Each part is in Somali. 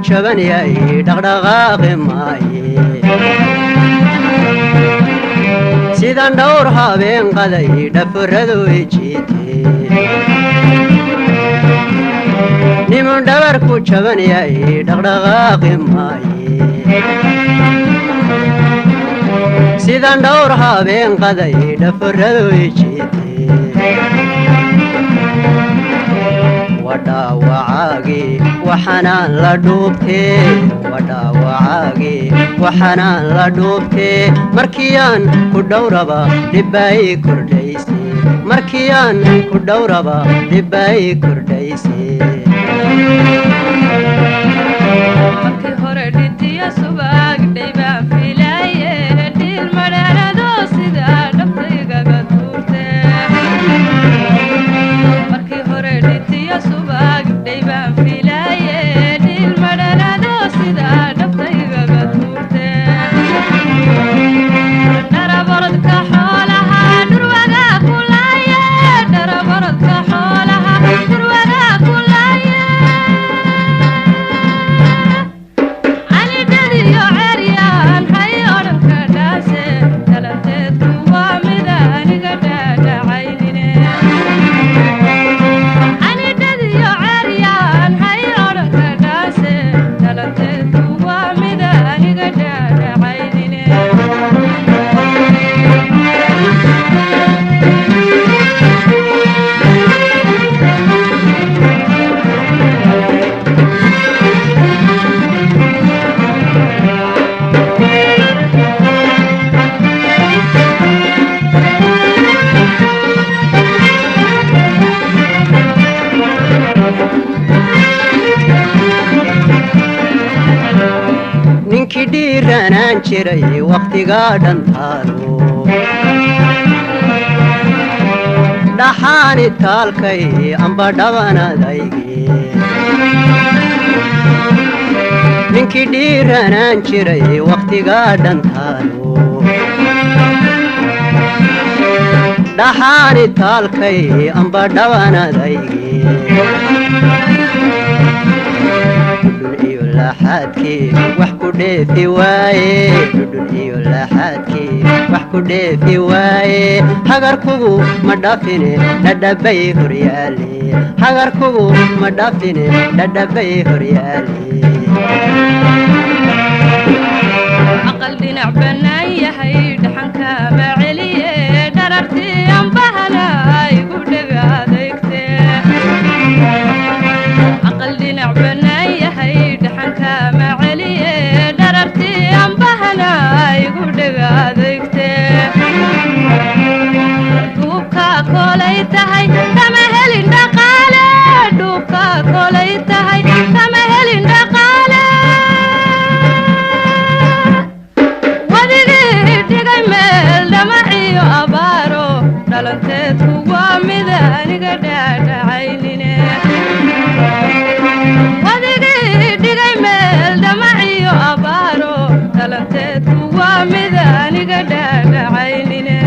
jaban yahay dhaqdhaqaaqi maaye sidaan dhowr habeen qaday dhafaradu i jiitee niman dhabarku jaban yahay dhaqdhaqaaqi maaye sidaan dhowr habeen qaday dhafaradu i jiitee wadhaawacaagii waxanaan la dhuubtee wadhaawacaagii waxanaan la dhuubtee markiyaan ku dhowraba dhibbay kordhaysee markiyaan ku dhowraba dhibbay kordhaysee markii hore dhitiya subag dhaybaan filaaye dhil madhaanado sida dhabtaygaga tuurtee markii hore dhitiya subag dhaybaan filaaye dhil madhaanado sida dhabtaygaga tuurtee dharabarodka xoolaha dhurwaga kulaaye dharabarodka xoolaha dhurwaga kulaaye ninkii dhiiranaan jiray waqtigaa dhantaalo dhaxaani taalkay amba dhabanadaygee ninkii dhiiranaan jiray waqtigaa dhantaalo dhaxaani taalkay amba dhabanadaygee laxaadkii wax ku dheefi waaye dhudhun iyo laxaadkii wax ku dheefi waaye hagarkugu ma dhafine dhadhabay horyaale hagarkugu ma dhafine dhadhabay horyaale aqal dhinac bannaan yahay dhaxanka ma celiye dharartii ambahana igu dhega adeegtee aqal dhinac bannaan yahay dhaxanka ma celiye dharartii ambahana igu dhega adeegtee dhuubka kolay tahay kama helin dhaqaale dhuubka kolay tahay kama helin dhaqaale wadigii dhigay meel dhamaciyo abaaro dhalanteedku waa mid aniga dhaadhacaynine wadigii dhigay meel dhamaciyo abaaro dhalanteedku waa mid aniga dhaadhacaynine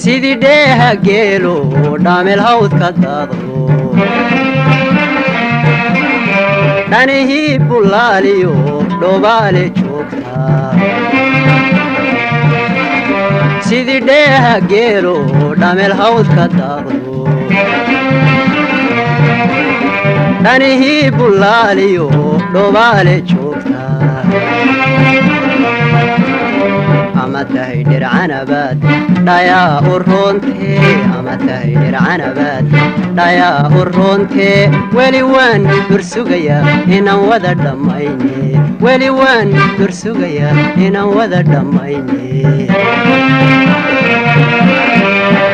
sidii dheeha geelo dhaamel hawdka daadlo dhanihii bullaaliyo dhobaale joogtaa sidii dheeha geelo dhaamel hawdka daadlo dhanihii bullaaliyo dhobaale joogtaa ama tahay dhircanabaad dhayaa u roontee ama tahay dhircanabaad dhayaa u roontee weli waan dursugayaa inaan wada dhammayne weli waan dursugayaa inaan wada dhammayne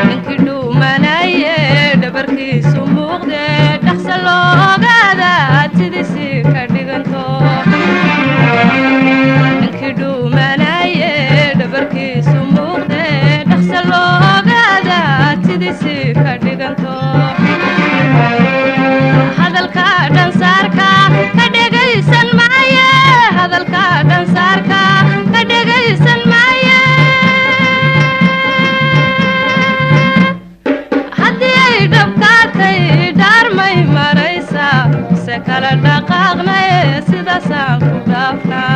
ninkii dhuumanaye dhabarkiisu muuqdee dhaqsa loo ogaada sidiisii ka dhiganto ninkii dhuumanaye sidaasaan ku dhaafnaa